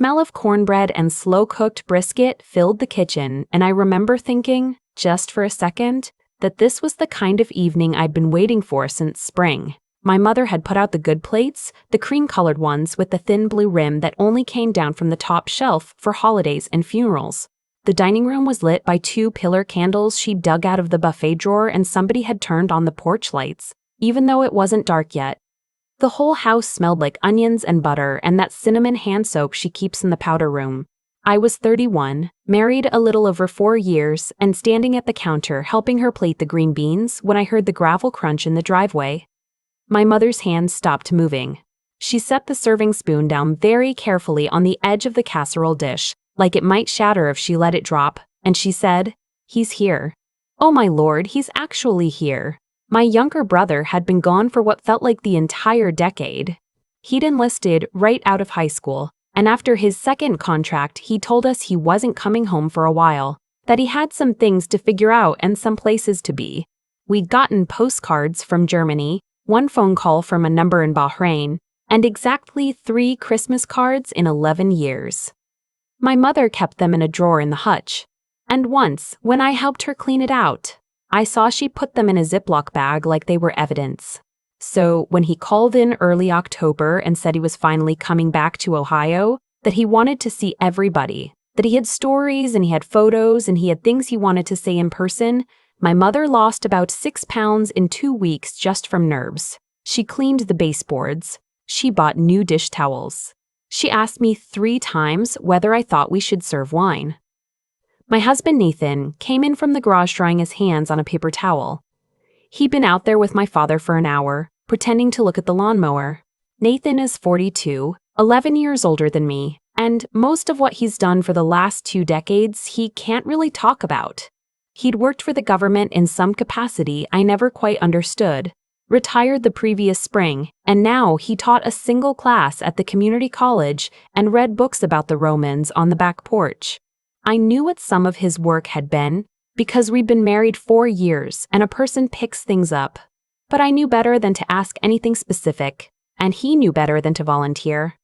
smell of cornbread and slow-cooked brisket filled the kitchen, and I remember thinking, just for a second, that this was the kind of evening I'd been waiting for since spring. My mother had put out the good plates, the cream-colored ones with the thin blue rim that only came down from the top shelf for holidays and funerals. The dining room was lit by 2 pillar candles she dug out of the buffet drawer, and somebody had turned on the porch lights, even though it wasn't dark yet. The whole house smelled like onions and butter and that cinnamon hand soap she keeps in the powder room. I was 31, married a little over 4 years, and standing at the counter helping her plate the green beans when I heard the gravel crunch in the driveway. My mother's hands stopped moving. She set the serving spoon down very carefully on the edge of the casserole dish, like it might shatter if she let it drop, and she said, "He's here. Oh my lord, he's actually here." My younger brother had been gone for what felt like the entire decade. He'd enlisted right out of high school, and after his second contract, he told us he wasn't coming home for a while, that he had some things to figure out and some places to be. We'd gotten postcards from Germany, 1 phone call from a number in Bahrain, and exactly 3 Christmas cards in 11 years. My mother kept them in a drawer in the hutch, and once, when I helped her clean it out, I saw she put them in a Ziploc bag like they were evidence. So when he called in early October and said he was finally coming back to Ohio, that he wanted to see everybody, that he had stories and he had photos and he had things he wanted to say in person, my mother lost about 6 pounds in 2 weeks just from nerves. She cleaned the baseboards. She bought new dish towels. She asked me 3 times whether I thought we should serve wine. My husband Nathan came in from the garage drying his hands on a paper towel. He'd been out there with my father for an hour, pretending to look at the lawnmower. Nathan is 42, 11 years older than me, and most of what he's done for the last 2 decades he can't really talk about. He'd worked for the government in some capacity I never quite understood, retired the previous spring, and now he taught a single class at the community college and read books about the Romans on the back porch. I knew what some of his work had been, because we'd been married 4 years and a person picks things up. But I knew better than to ask anything specific, and he knew better than to volunteer.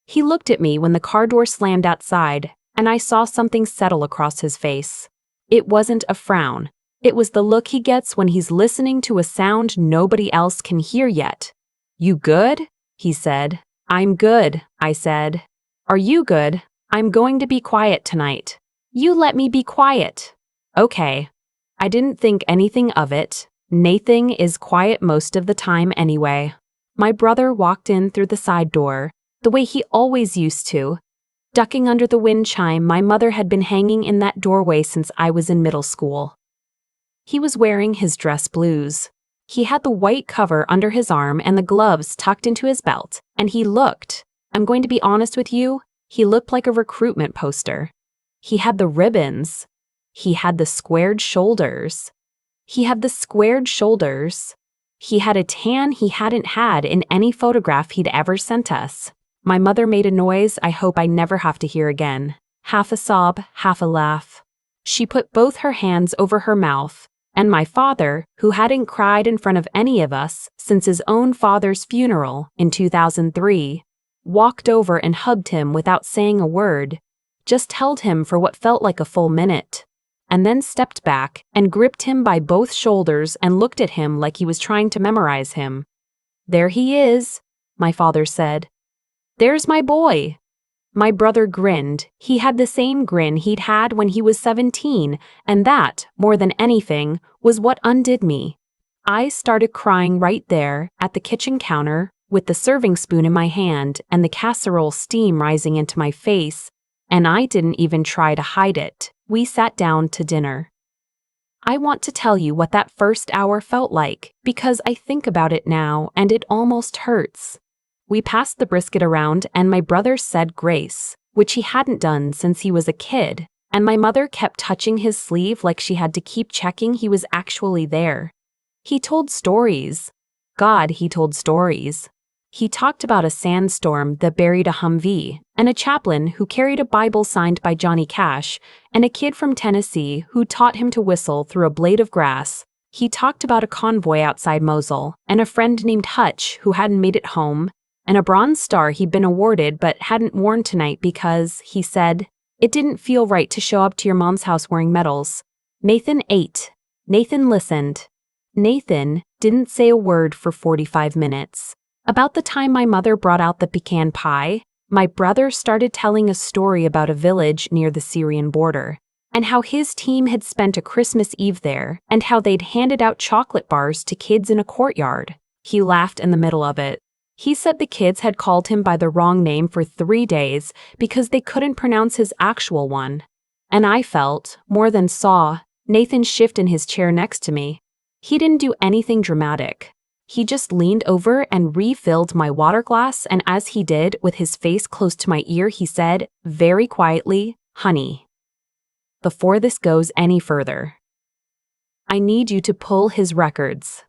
He looked at me when the car door slammed outside, and I saw something settle across his face. It wasn't a frown. It was the look he gets when he's listening to a sound nobody else can hear yet. "You good?" he said. "I'm good," I said. "Are you good? I'm going to be quiet tonight." "You let me be quiet." "Okay." I didn't think anything of it. Nathan is quiet most of the time anyway. My brother walked in through the side door, the way he always used to. Ducking under the wind chime my mother had been hanging in that doorway since I was in middle school. He was wearing his dress blues. He had the white cover under his arm and the gloves tucked into his belt, and he looked, I'm going to be honest with you, he looked like a recruitment poster. He had the ribbons. He had the squared shoulders. He had a tan he hadn't had in any photograph he'd ever sent us. My mother made a noise I hope I never have to hear again. Half a sob, half a laugh. She put both her hands over her mouth, and my father, who hadn't cried in front of any of us since his own father's funeral in 2003, walked over and hugged him without saying a word, just held him for what felt like a full minute, and then stepped back and gripped him by both shoulders and looked at him like he was trying to memorize him. "There he is," my father said. "There's my boy." My brother grinned. He had the same grin he'd had when he was 17, and that, more than anything, was what undid me. I started crying right there, at the kitchen counter, with the serving spoon in my hand and the casserole steam rising into my face, and I didn't even try to hide it. We sat down to dinner. I want to tell you what that first hour felt like, because I think about it now and it almost hurts. We passed the brisket around and my brother said grace, which he hadn't done since he was a kid, and my mother kept touching his sleeve like she had to keep checking he was actually there. He told stories. God, he told stories. He talked about a sandstorm that buried a Humvee, and a chaplain who carried a Bible signed by Johnny Cash, and a kid from Tennessee who taught him to whistle through a blade of grass. He talked about a convoy outside Mosul, and a friend named Hutch who hadn't made it home, and a bronze star he'd been awarded but hadn't worn tonight because, he said, it didn't feel right to show up to your mom's house wearing medals. Nathan ate. Nathan listened. Nathan didn't say a word for 45 minutes. About the time my mother brought out the pecan pie, my brother started telling a story about a village near the Syrian border, and how his team had spent a Christmas Eve there, and how they'd handed out chocolate bars to kids in a courtyard. He laughed in the middle of it. He said the kids had called him by the wrong name for 3 days because they couldn't pronounce his actual one. And I felt, more than saw, Nathan shift in his chair next to me. He didn't do anything dramatic. He just leaned over and refilled my water glass, and as he did, with his face close to my ear, he said, very quietly, "Honey, before this goes any further, I need you to pull his records."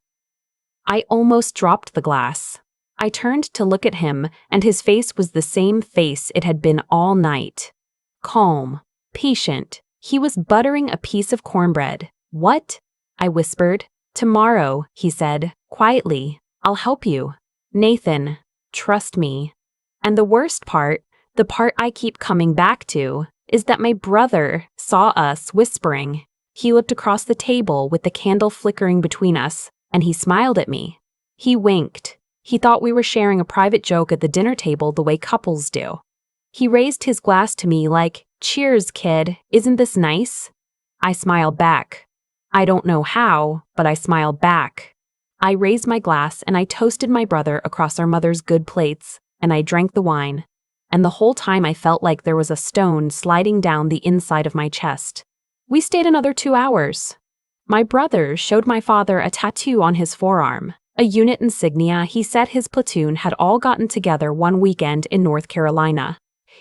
I almost dropped the glass. I turned to look at him, and his face was the same face it had been all night. Calm, patient. He was buttering a piece of cornbread. "What?" I whispered. "Tomorrow," he said, quietly. "I'll help you. Nathan, trust me." And the worst part, the part I keep coming back to, is that my brother saw us whispering. He looked across the table with the candle flickering between us, and he smiled at me. He winked. He thought we were sharing a private joke at the dinner table the way couples do. He raised his glass to me like, "Cheers, kid, isn't this nice?" I smiled back. I don't know how, but I smiled back. I raised my glass and I toasted my brother across our mother's good plates, and I drank the wine. And the whole time I felt like there was a stone sliding down the inside of my chest. We stayed another 2 hours. My brother showed my father a tattoo on his forearm, a unit insignia he said his platoon had all gotten together one weekend in North Carolina.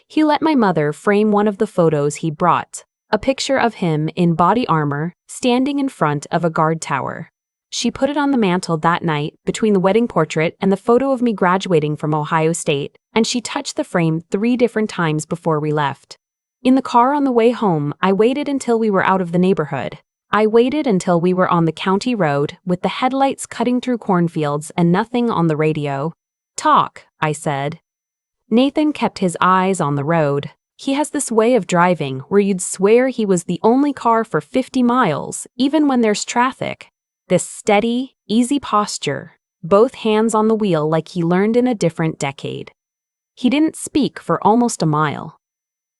He let my mother frame one of the photos he brought, a picture of him in body armor, standing in front of a guard tower. She put it on the mantle that night between the wedding portrait and the photo of me graduating from Ohio State, and she touched the frame 3 different times before we left. In the car on the way home, I waited until we were out of the neighborhood. I waited until we were on the county road with the headlights cutting through cornfields and nothing on the radio. "Talk," I said. Nathan kept his eyes on the road. He has this way of driving where you'd swear he was the only car for 50 miles, even when there's traffic. This steady, easy posture, both hands on the wheel like he learned in a different decade. He didn't speak for almost a mile.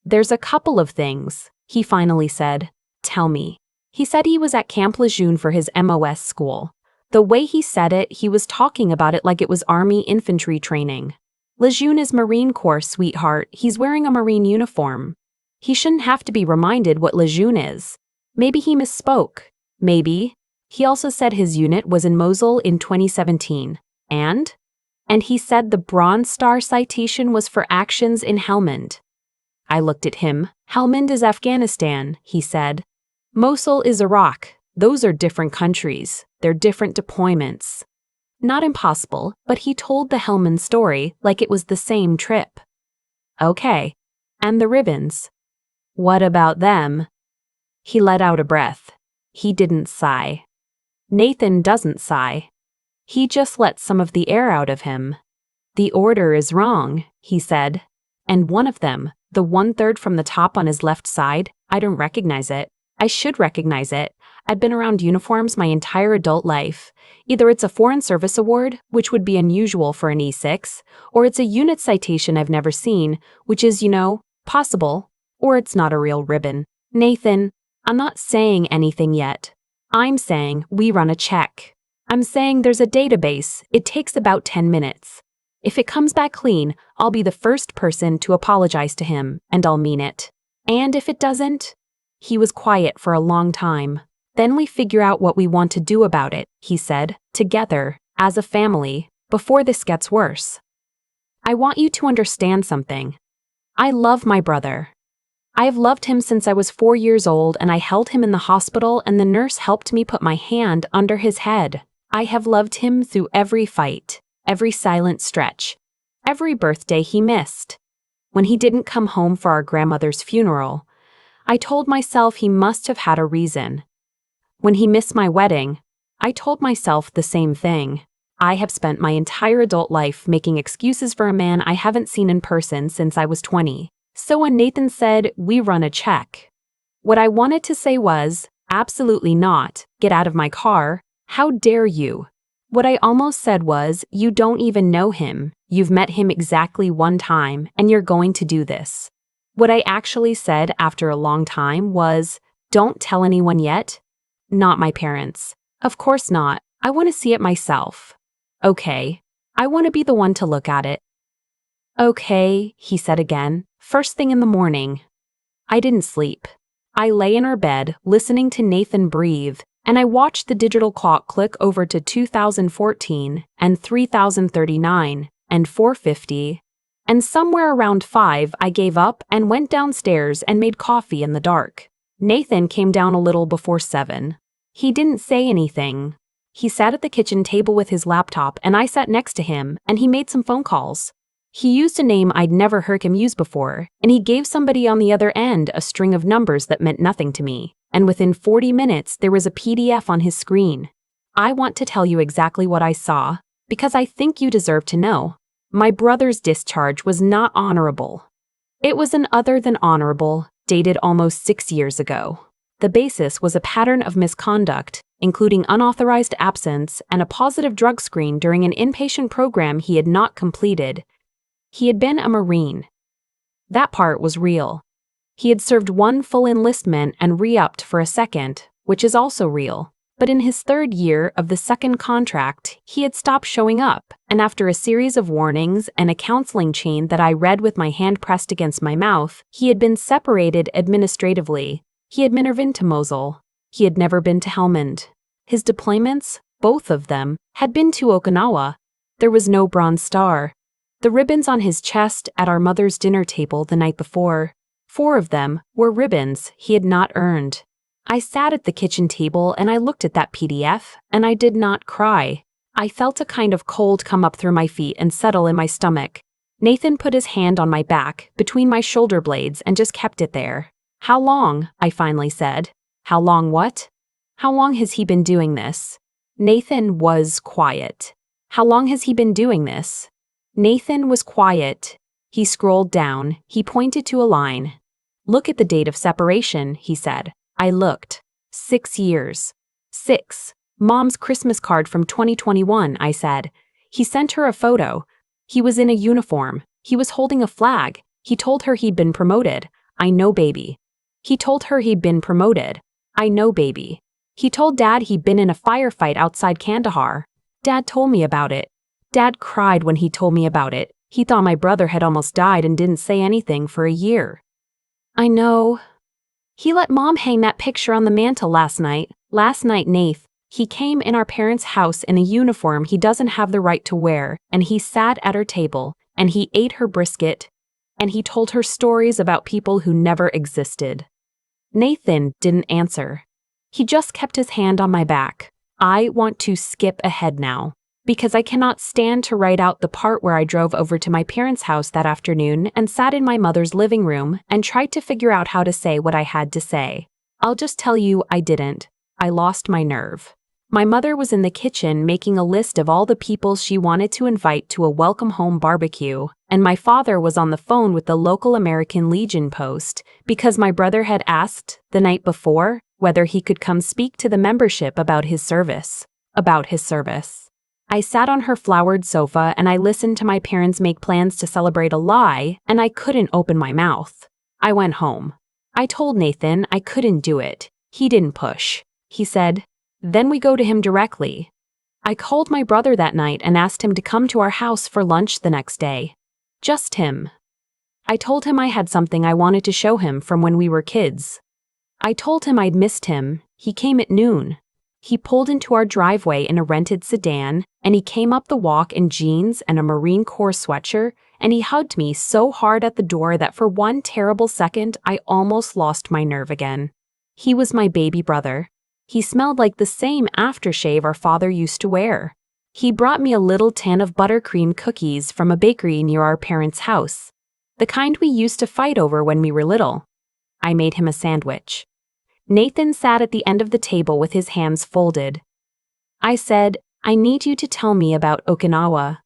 "There's a couple of things," he finally said. "Tell me." He said he was at Camp Lejeune for his MOS school. The way he said it, he was talking about it like it was Army infantry training. "Lejeune is Marine Corps, sweetheart. He's wearing a Marine uniform." He shouldn't have to be reminded what Lejeune is. Maybe he misspoke. Maybe. He also said his unit was in Mosul in 2017. And he said the Bronze Star citation was for actions in Helmand. I looked at him. "Helmand is Afghanistan," he said. "Mosul is Iraq. Those are different countries. They're different deployments." Not impossible, but he told the Helmand story like it was the same trip. "Okay. And the ribbons? What about them?" He let out a breath. He didn't sigh. Nathan doesn't sigh. He just lets some of the air out of him. "The order is wrong," he said. "And one of them, the 1/3 from the top on his left side, I don't recognize it. I should recognize it. I've been around uniforms my entire adult life. Either it's a Foreign Service Award, which would be unusual for an E6, or it's a unit citation I've never seen, which is, possible, or it's not a real ribbon. Nathan, I'm not saying anything yet. I'm saying we run a check. I'm saying there's a database. It takes about 10 minutes. If it comes back clean, I'll be the first person to apologize to him, and I'll mean it. And if it doesn't?" He was quiet for a long time. "Then we figure out what we want to do about it," he said, "together, as a family, before this gets worse. I want you to understand something. I love my brother. I have loved him since I was 4 years old, and I held him in the hospital and the nurse helped me put my hand under his head. I have loved him through every fight, every silent stretch, every birthday he missed. When he didn't come home for our grandmother's funeral, I told myself he must have had a reason. When he missed my wedding, I told myself the same thing. I have spent my entire adult life making excuses for a man I haven't seen in person since I was 20. So when Nathan said, "We run a check," what I wanted to say was, "Absolutely not. Get out of my car. How dare you?" What I almost said was, "You don't even know him. You've met him exactly one time, and you're going to do this." What I actually said after a long time was, "Don't tell anyone yet." Not my parents. Of course not. I want to see it myself. Okay. I want to be the one to look at it. Okay, he said again, first thing in the morning. I didn't sleep. I lay in our bed, listening to Nathan breathe, and I watched the digital clock click over to 2014 and 3039 and 450, and somewhere around 5 I gave up and went downstairs and made coffee in the dark. Nathan came down a little before 7. He didn't say anything. He sat at the kitchen table with his laptop and I sat next to him and he made some phone calls. He used a name I'd never heard him use before, and he gave somebody on the other end a string of numbers that meant nothing to me, and within 40 minutes there was a PDF on his screen. I want to tell you exactly what I saw, because I think you deserve to know. My brother's discharge was not honorable. It was an other than honorable, dated almost 6 years ago. The basis was a pattern of misconduct, including unauthorized absence and a positive drug screen during an inpatient program he had not completed. He had been a Marine. That part was real. He had served 1 full enlistment and re-upped for a second, which is also real. But in his 3rd year of the second contract, he had stopped showing up, and after a series of warnings and a counseling chain that I read with my hand pressed against my mouth, he had been separated administratively. He had never been to Mosul. He had never been to Helmand. His deployments, both of them, had been to Okinawa. There was no Bronze Star. The ribbons on his chest at our mother's dinner table the night before, 4 of them were ribbons he had not earned. I sat at the kitchen table and I looked at that PDF, and I did not cry. I felt a kind of cold come up through my feet and settle in my stomach. Nathan put his hand on my back, between my shoulder blades, and just kept it there. "How long?" I finally said. "How long what?" "How long has he been doing this?" Nathan was quiet. "How long has he been doing this?" Nathan was quiet. He scrolled down. He pointed to a line. "Look at the date of separation," he said. I looked. 6 years. 6. Mom's Christmas card from 2021, I said. He sent her a photo. He was in a uniform. He was holding a flag. He told her he'd been promoted. I know, baby. He told her he'd been promoted. I know, baby. He told Dad he'd been in a firefight outside Kandahar. Dad told me about it. Dad cried when he told me about it. He thought my brother had almost died and didn't say anything for a year. I know. He let Mom hang that picture on the mantle last night. Last night, Nath. He came in our parents' house in a uniform he doesn't have the right to wear, and he sat at her table, and he ate her brisket, and he told her stories about people who never existed. Nathan didn't answer. He just kept his hand on my back. I want to skip ahead now, because I cannot stand to write out the part where I drove over to my parents' house that afternoon and sat in my mother's living room and tried to figure out how to say what I had to say. I'll just tell you I didn't. I lost my nerve. My mother was in the kitchen making a list of all the people she wanted to invite to a welcome home barbecue, and my father was on the phone with the local American Legion post because my brother had asked the night before whether he could come speak to the membership about his service. I sat on her flowered sofa and I listened to my parents make plans to celebrate a lie, and I couldn't open my mouth. I went home. I told Nathan I couldn't do it. He didn't push. He said, "Then we go to him directly." I called my brother that night and asked him to come to our house for lunch the next day. Just him. I told him I had something I wanted to show him from when we were kids. I told him I'd missed him. He came at noon. He pulled into our driveway in a rented sedan, and he came up the walk in jeans and a Marine Corps sweatshirt, and he hugged me so hard at the door that for one terrible second I almost lost my nerve again. He was my baby brother. He smelled like the same aftershave our father used to wear. He brought me a little tin of buttercream cookies from a bakery near our parents' house, the kind we used to fight over when we were little. I made him a sandwich. Nathan sat at the end of the table with his hands folded. I said, I need you to tell me about Okinawa."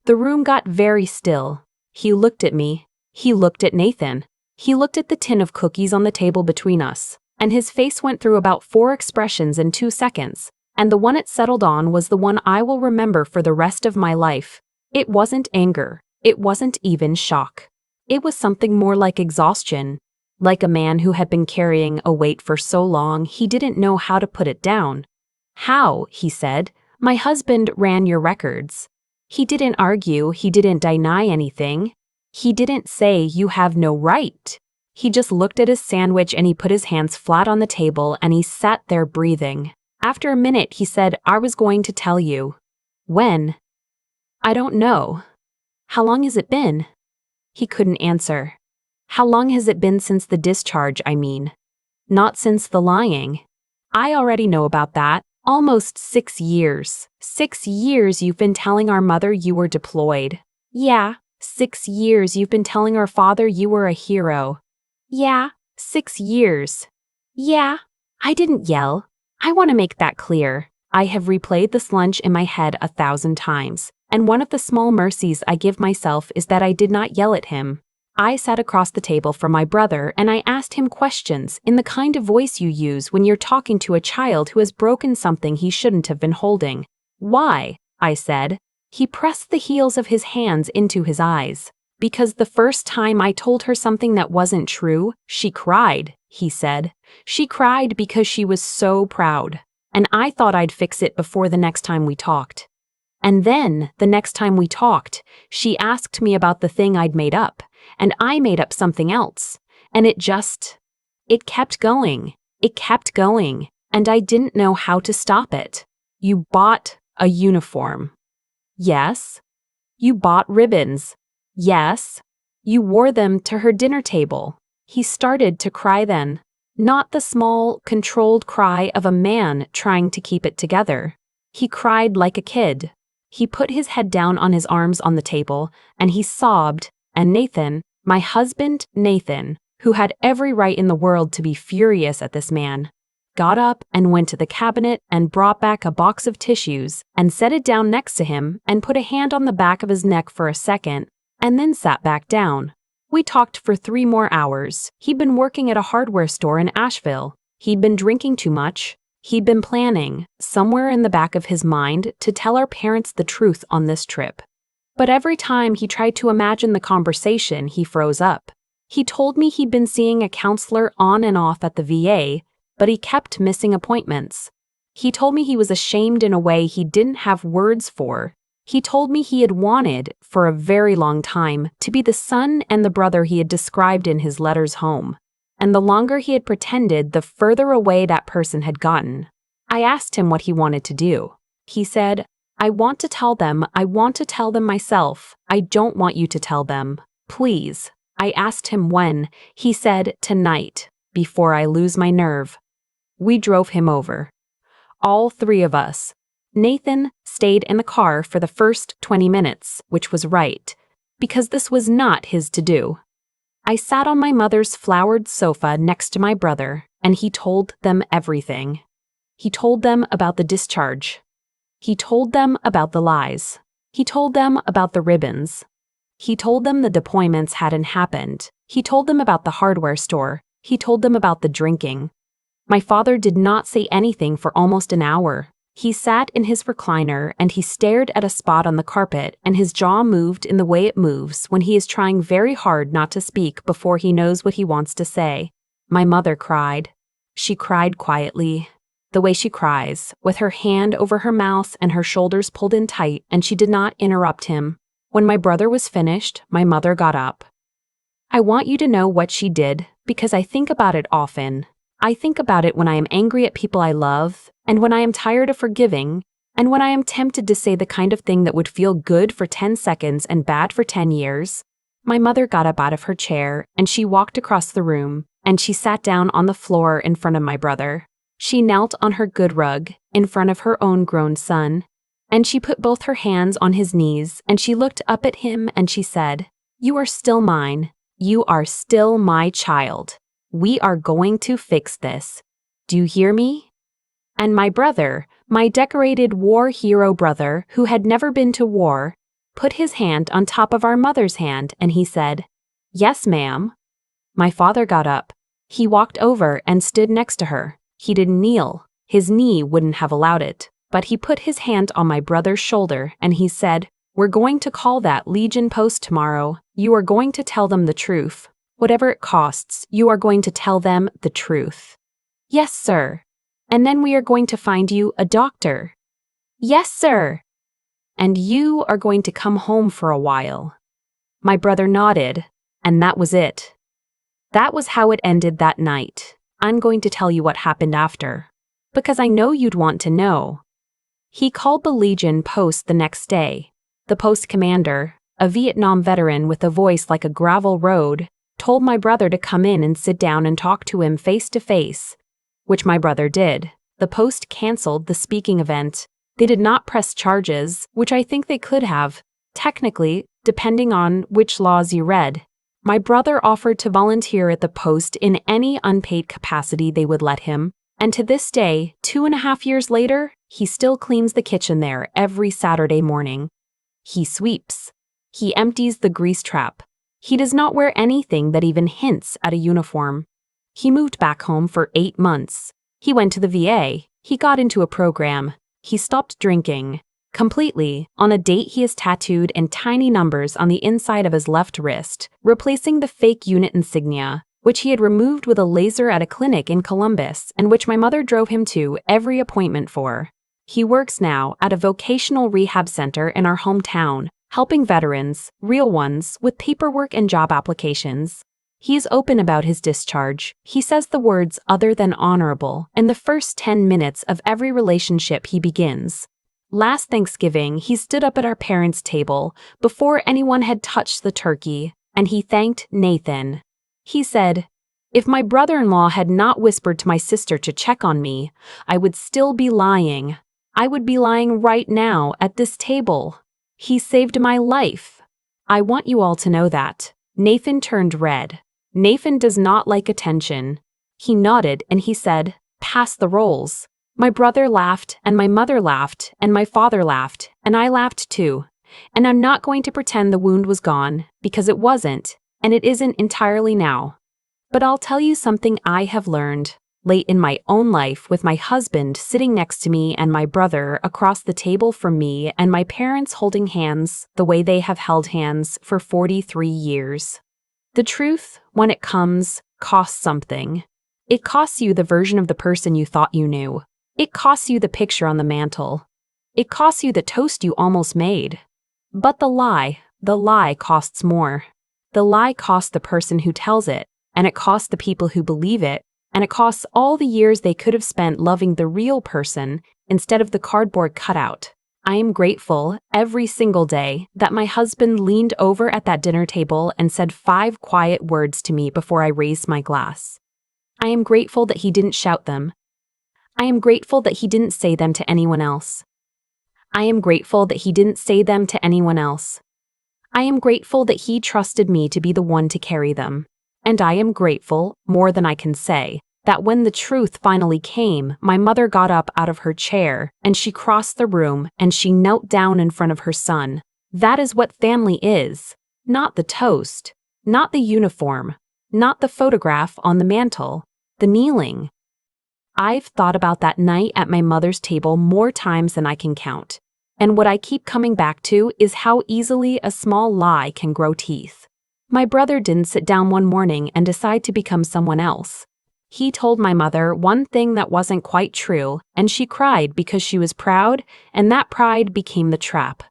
The room got very still. He looked at me. He looked at Nathan. He looked at the tin of cookies on the table between us, and his face went through about 4 expressions in 2 seconds, and the one it settled on was the one I will remember for the rest of my life. It wasn't anger. It wasn't even shock. It was something more like exhaustion, like a man who had been carrying a weight for so long he didn't know how to put it down. "How?" he said. "My husband ran your records." He didn't argue, he didn't deny anything. He didn't say, "You have no right." He just looked at his sandwich and he put his hands flat on the table and he sat there breathing. After a minute, he said, "I was going to tell you." "When?" "I don't know." "How long has it been?" He couldn't answer. "How long has it been since the discharge, I mean?" "Not since the lying." "I already know about that. Almost 6 years. 6 years you've been telling our mother you were deployed." "Yeah." 6 years you've been telling our father you were a hero." "Yeah." 6 years. "Yeah." I didn't yell. I want to make that clear. I have replayed this lunch in my head 1,000 times, and one of the small mercies I give myself is that I did not yell at him. I sat across the table from my brother and I asked him questions in the kind of voice you use when you're talking to a child who has broken something he shouldn't have been holding. "Why?" I said. He pressed the heels of his hands into his eyes. "Because the first time I told her something that wasn't true, she cried," he said. "She cried because she was so proud. And I thought I'd fix it before the next time we talked. And then, the next time we talked, she asked me about the thing I'd made up, and I made up something else. And it kept going. It kept going. And I didn't know how to stop it." "You bought a uniform." "Yes." "You bought ribbons." "Yes." "You wore them to her dinner table." He started to cry then. Not the small, controlled cry of a man trying to keep it together. He cried like a kid. He put his head down on his arms on the table, and he sobbed, and Nathan, my husband Nathan, who had every right in the world to be furious at this man, got up and went to the cabinet and brought back a box of tissues and set it down next to him and put a hand on the back of his neck for a second, and then sat back down. We talked for 3 more hours. He'd been working at a hardware store in Asheville. He'd been drinking too much. He'd been planning, somewhere in the back of his mind, to tell our parents the truth on this trip. But every time he tried to imagine the conversation, he froze up. He told me he'd been seeing a counselor on and off at the VA, but he kept missing appointments. He told me he was ashamed in a way he didn't have words for. He told me he had wanted, for a very long time, to be the son and the brother he had described in his letters home. And the longer he had pretended, the further away that person had gotten. I asked him what he wanted to do. He said, I want to tell them myself. I don't want you to tell them. Please." I asked him when. He said, "Tonight, before I lose my nerve." We drove him over. All 3 of us. Nathan stayed in the car for the first 20 minutes, which was right, because this was not his to do. I sat on my mother's flowered sofa next to my brother, and he told them everything. He told them about the discharge. He told them about the lies. He told them about the ribbons. He told them the deployments hadn't happened. He told them about the hardware store. He told them about the drinking. My father did not say anything for almost an hour. He sat in his recliner and he stared at a spot on the carpet, and his jaw moved in the way it moves when he is trying very hard not to speak before he knows what he wants to say. My mother cried. She cried quietly, the way she cries, with her hand over her mouth and her shoulders pulled in tight, and she did not interrupt him. When my brother was finished, my mother got up. I want you to know what she did, because I think about it often. I think about it when I am angry at people I love, and when I am tired of forgiving, and when I am tempted to say the kind of thing that would feel good for 10 seconds and bad for 10 years. My mother got up out of her chair, and she walked across the room, and she sat down on the floor in front of my brother. She knelt on her good rug, in front of her own grown son, and she put both her hands on his knees, and she looked up at him and she said, "You are still mine. You are still my child. We are going to fix this. Do you hear me?" And my brother, My decorated war hero brother, who had never been to war, put his hand on top of our mother's hand and he said, "Yes, ma'am." My father got up. He walked over and stood next to her. He didn't kneel. His knee wouldn't have allowed it. But he put his hand on my brother's shoulder and he said, "We're going to call that Legion post tomorrow. You are going to tell them the truth. Whatever it costs, you are going to tell them the truth." "Yes, sir." "And then we are going to find you a doctor." "Yes, sir." "And you are going to come home for a while." My brother nodded, and that was it. That was how it ended that night. I'm going to tell you what happened after, because I know you'd want to know. He called the Legion post the next day. The post commander, a Vietnam veteran with a voice like a gravel road, told my brother to come in and sit down and talk to him face to face, which my brother did. The post canceled the speaking event. They did not press charges, which I think they could have, technically, depending on which laws you read. My brother offered to volunteer at the post in any unpaid capacity they would let him, and to this day, 2.5 years later, he still cleans the kitchen there every Saturday morning. He sweeps. He empties the grease trap. He does not wear anything that even hints at a uniform. He moved back home for 8 months. He went to the VA. He got into a program. He stopped drinking. Completely. On a date, he is tattooed in tiny numbers on the inside of his left wrist, replacing the fake unit insignia, which he had removed with a laser at a clinic in Columbus and which my mother drove him to every appointment for. He works now at a vocational rehab center in our hometown, helping veterans, real ones, with paperwork and job applications. He is open about his discharge. He says the words "other than honorable" in the first 10 minutes of every relationship he begins. Last Thanksgiving, he stood up at our parents' table before anyone had touched the turkey, and he thanked Nathan. He said, "If my brother-in-law had not whispered to my sister to check on me, I would still be lying. I would be lying right now at this table. He saved my life. I want you all to know that." Nathan turned red. Nathan does not like attention. He nodded and he said, "Pass the rolls." My brother laughed, and my mother laughed, and my father laughed, and I laughed too. And I'm not going to pretend the wound was gone, because it wasn't, and it isn't entirely now. But I'll tell you something I have learned, late in my own life, with my husband sitting next to me and my brother across the table from me and my parents holding hands the way they have held hands for 43 years. The truth, when it comes, costs something. It costs you the version of the person you thought you knew. It costs you the picture on the mantle. It costs you the toast you almost made. But the lie costs more. The lie costs the person who tells it, and it costs the people who believe it, and it costs all the years they could have spent loving the real person instead of the cardboard cutout. I am grateful every single day that my husband leaned over at that dinner table and said 5 quiet words to me before I raised my glass. I am grateful that he didn't shout them. I am grateful that he didn't say them to anyone else. I am grateful that he didn't say them to anyone else. I am grateful that he trusted me to be the one to carry them. And I am grateful, more than I can say, that when the truth finally came, my mother got up out of her chair and she crossed the room and she knelt down in front of her son. That is what family is. Not the toast, not the uniform, not the photograph on the mantle, the kneeling. I've thought about that night at my mother's table more times than I can count. And what I keep coming back to is how easily a small lie can grow teeth. My brother didn't sit down one morning and decide to become someone else. He told my mother one thing that wasn't quite true, and she cried because she was proud, and that pride became the trap.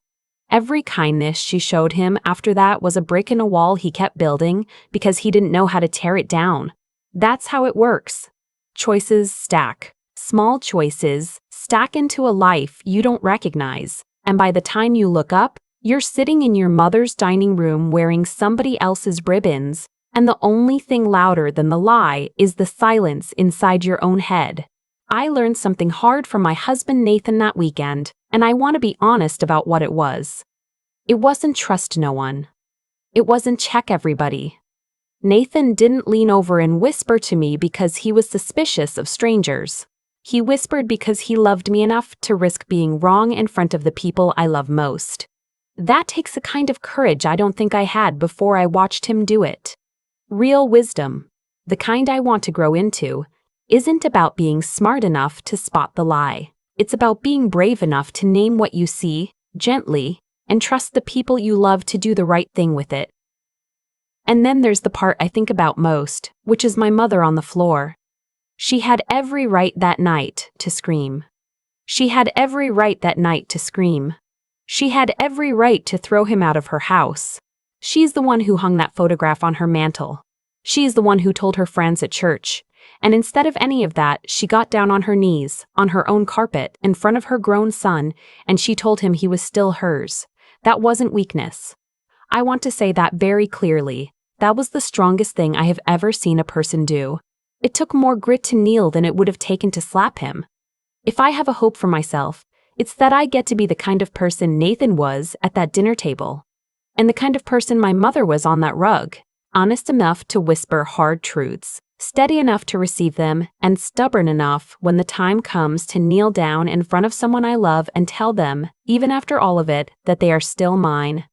Every kindness she showed him after that was a brick in a wall he kept building because he didn't know how to tear it down. That's how it works. Choices stack. Small choices stack into a life you don't recognize, and by the time you look up, you're sitting in your mother's dining room wearing somebody else's ribbons, and the only thing louder than the lie is the silence inside your own head. I learned something hard from my husband Nathan that weekend, and I want to be honest about what it was. It wasn't trust no one. It wasn't check everybody. Nathan didn't lean over and whisper to me because he was suspicious of strangers. He whispered because he loved me enough to risk being wrong in front of the people I love most. That takes a kind of courage I don't think I had before I watched him do it. Real wisdom, the kind I want to grow into, isn't about being smart enough to spot the lie. It's about being brave enough to name what you see, gently, and trust the people you love to do the right thing with it. And then there's the part I think about most, which is my mother on the floor. She had every right that night to scream. She had every right that night to scream. She had every right to throw him out of her house. She's the one who hung that photograph on her mantle. She's the one who told her friends at church. And instead of any of that, she got down on her knees, on her own carpet, in front of her grown son, and she told him he was still hers. That wasn't weakness. I want to say that very clearly. That was the strongest thing I have ever seen a person do. It took more grit to kneel than it would have taken to slap him. If I have a hope for myself, it's that I get to be the kind of person Nathan was at that dinner table, and the kind of person my mother was on that rug, honest enough to whisper hard truths, steady enough to receive them, and stubborn enough when the time comes to kneel down in front of someone I love and tell them, even after all of it, that they are still mine.